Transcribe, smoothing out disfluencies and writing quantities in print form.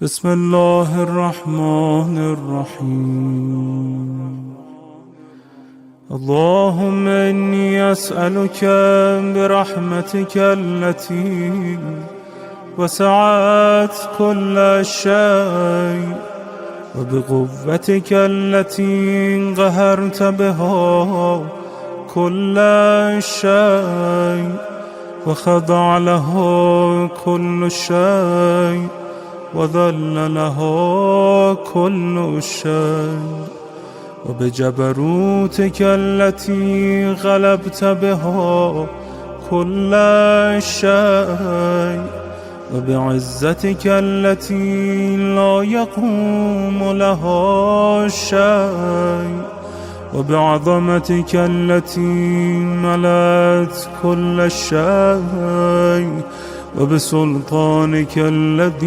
بسم الله الرحمن الرحيم. اللهم إني أسألك برحمتك التي وسعت كل شيء وبقوتك التي قهرت بها كل شيء وخضع له كل شيء وذل له كل شيء وبجبروتك التي غلبت بها كل شيء وبعزتك التي لا يقوم لها شيء وبعظمتك التي ملأت كل شيء وبسلطانك الذي